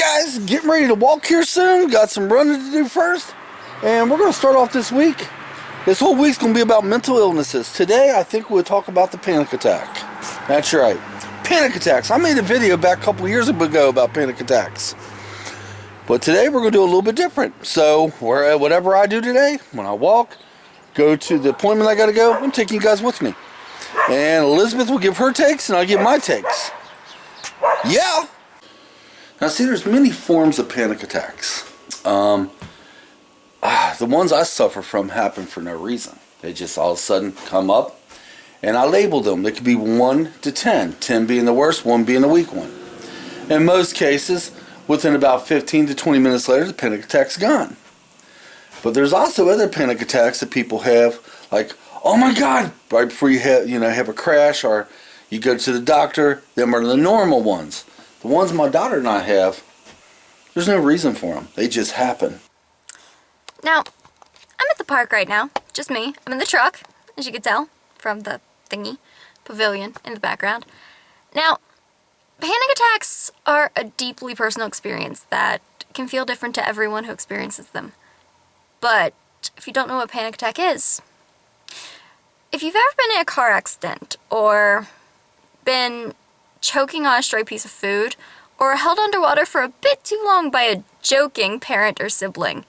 guys, getting ready to walk here soon. Got some running to do first. And we're going to start off this week. This whole week's going to be about mental illnesses. Today, I think we'll talk about the panic attack. That's right. Panic attacks. I made a video back a couple years ago about panic attacks. But today, we're going to do a little bit different. So, whatever I do today, when I walk, go to the appointment I got to go, I'm taking you guys with me. And Elizabeth will give her takes, and I'll give my takes. Yeah! Now see, there's many forms of panic attacks. The ones I suffer from happen for no reason. They just all of a sudden come up, and I label them. They could be 1 to 10, 10 being the worst, 1 being the weak one. In most cases, within about 15 to 20 minutes later, the panic attack's gone. But there's also other panic attacks that people have, like, oh my God, right before you have a crash or you go to the doctor. Them are the normal ones. The ones my daughter and I have, there's no reason for them. They just happen. Now, I'm at the park right now. Just me. I'm in the truck, as you can tell from the thingy pavilion in the background. Now, panic attacks are a deeply personal experience that can feel different to everyone who experiences them. But if you don't know what a panic attack is, if you've ever been in a car accident or been choking on a stray piece of food or held underwater for a bit too long by a joking parent or sibling,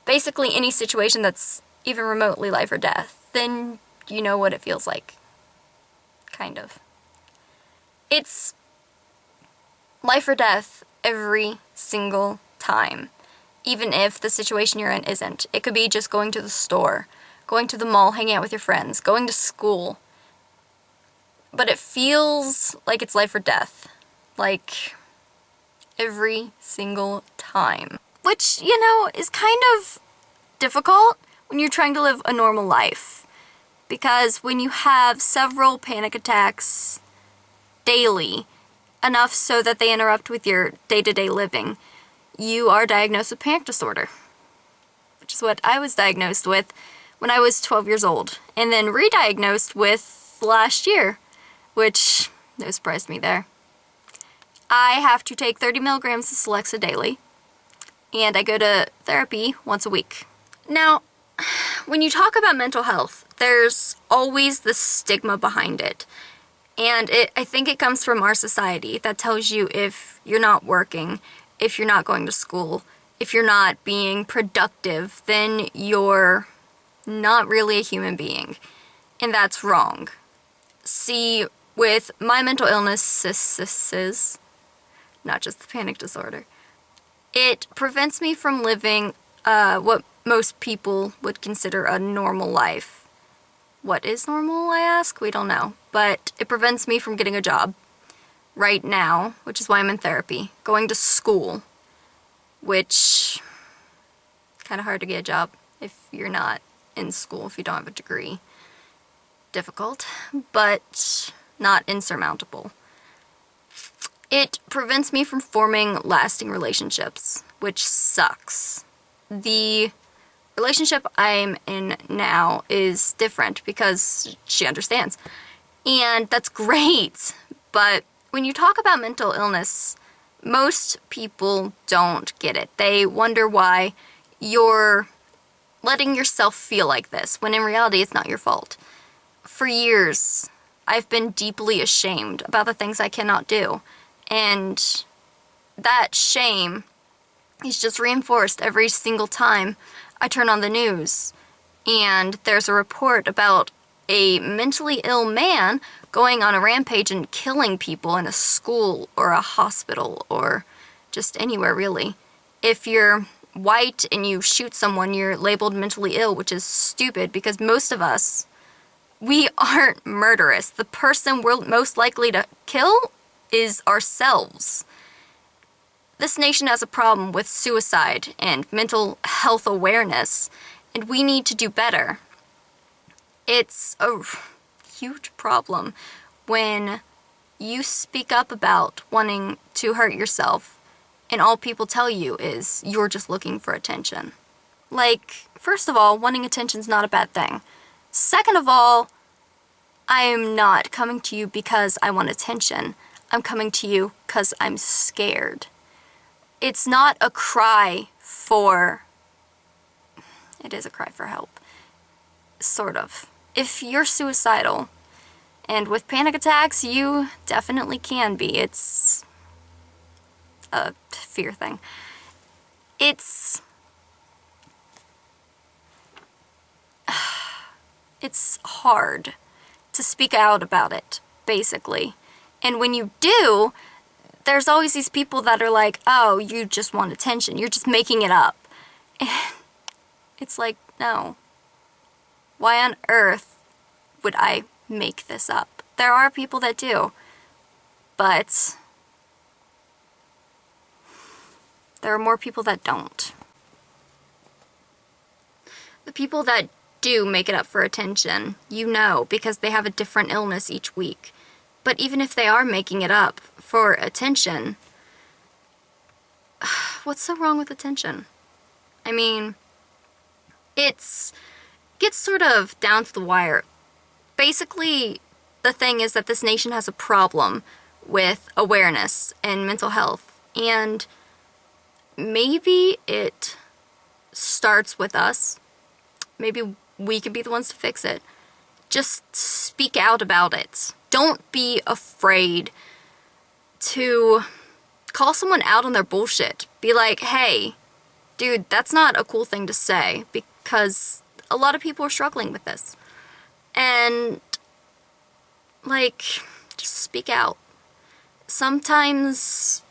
basically any situation that's even remotely life or death, then you know what it feels like. Kind of. It's life or death every single time, even if the situation you're in isn't. It could be just going to the store, going to the mall, hanging out with your friends, going to school. But it feels like it's life or death. Like, every single time. Which, is kind of difficult when you're trying to live a normal life. Because when you have several panic attacks daily, enough so that they interrupt with your day-to-day living, you are diagnosed with panic disorder. Which is what I was diagnosed with when I was 12 years old. And then re-diagnosed with last year. Which, no surprise to me there. I have to take 30 milligrams of Celexa daily, and I go to therapy once a week. Now, when you talk about mental health, there's always this stigma behind it. And I think it comes from our society that tells you if you're not working, if you're not going to school, if you're not being productive, then you're not really a human being. And that's wrong. See, with my mental illnesses, not just the panic disorder, it prevents me from living what most people would consider a normal life. What is normal, I ask? We don't know. But it prevents me from getting a job right now, which is why I'm in therapy. Going to school, which kind of hard to get a job if you're not in school, if you don't have a degree. Difficult, but not insurmountable. It prevents me from forming lasting relationships, which sucks. The relationship I'm in now is different because she understands. And that's great. But when you talk about mental illness, most people don't get it. They wonder why you're letting yourself feel like this, when in reality it's not your fault. For years, I've been deeply ashamed about the things I cannot do. And that shame is just reinforced every single time I turn on the news. And there's a report about a mentally ill man going on a rampage and killing people in a school or a hospital or just anywhere, really. If you're white and you shoot someone, you're labeled mentally ill, which is stupid because most of us, we aren't murderous. The person we're most likely to kill is ourselves. This nation has a problem with suicide and mental health awareness, and we need to do better. It's a huge problem when you speak up about wanting to hurt yourself, and all people tell you is you're just looking for attention. Like, first of all, wanting attention's not a bad thing. Second of all, I am not coming to you because I want attention. I'm coming to you because I'm scared. it's not a cry for... It is a cry for help. Sort of. If you're suicidal, and with panic attacks, you definitely can be. It's a fear thing. It's hard to speak out about it, basically. And when you do, there's always these people that are like, oh, you just want attention. You're just making it up. And it's like, no. Why on earth would I make this up? There are people that do. But there are more people that don't. The people that do make it up for attention, you know, because they have a different illness each week. But even if they are making it up for attention, what's so wrong with attention? I mean, gets sort of down to the wire. Basically, the thing is that this nation has a problem with awareness and mental health, and maybe it starts with us. Maybe we could be the ones to fix it. Just speak out about it. Don't be afraid to call someone out on their bullshit. Be like, hey, dude, that's not a cool thing to say, because a lot of people are struggling with this. And, like, just speak out. Sometimes,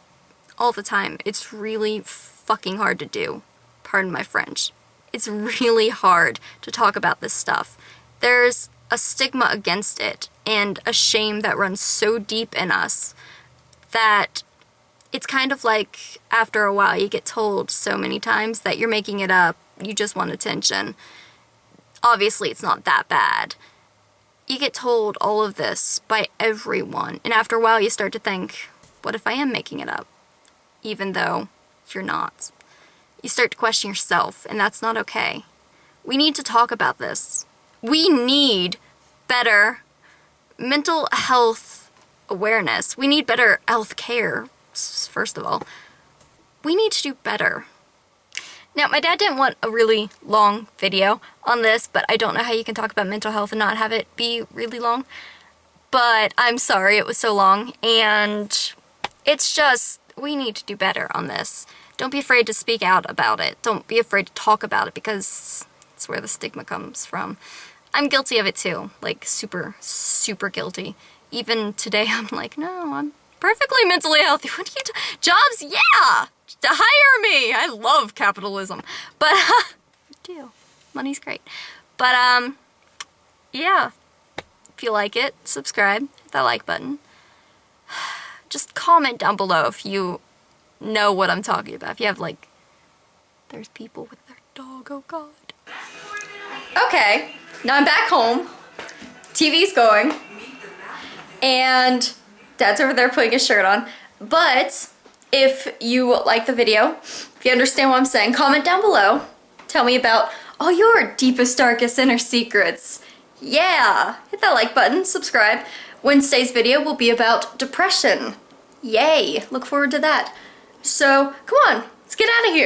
all the time, it's really fucking hard to do. Pardon my French. It's really hard to talk about this stuff. There's a stigma against it and a shame that runs so deep in us that it's kind of like after a while you get told so many times that you're making it up, you just want attention. Obviously it's not that bad. You get told all of this by everyone, and after a while you start to think, what if I am making it up? Even though you're not. You start to question yourself, and that's not okay. We need to talk about this. We need better mental health awareness. We need better health care, first of all. We need to do better. Now, my dad didn't want a really long video on this, but I don't know how you can talk about mental health and not have it be really long. But I'm sorry it was so long, and it's just, we need to do better on this. Don't be afraid to speak out about it. Don't be afraid to talk about it, because it's where the stigma comes from. I'm guilty of it too, like super, super guilty. Even today I'm like, no, I'm perfectly mentally healthy. What do you do? Jobs? Yeah! To hire me! I love capitalism. But, I do. Money's great. But, yeah. If you like it, subscribe, hit that like button. Just comment down below if you know what I'm talking about. If you have, like, there's people with their dog, oh god. Okay, now I'm back home. TV's going. And Dad's over there putting his shirt on. But if you like the video, if you understand what I'm saying, comment down below. Tell me about all your deepest, darkest inner secrets. Yeah! Hit that like button, subscribe. Wednesday's video will be about depression. Yay! Look forward to that. So, come on, let's get out of here.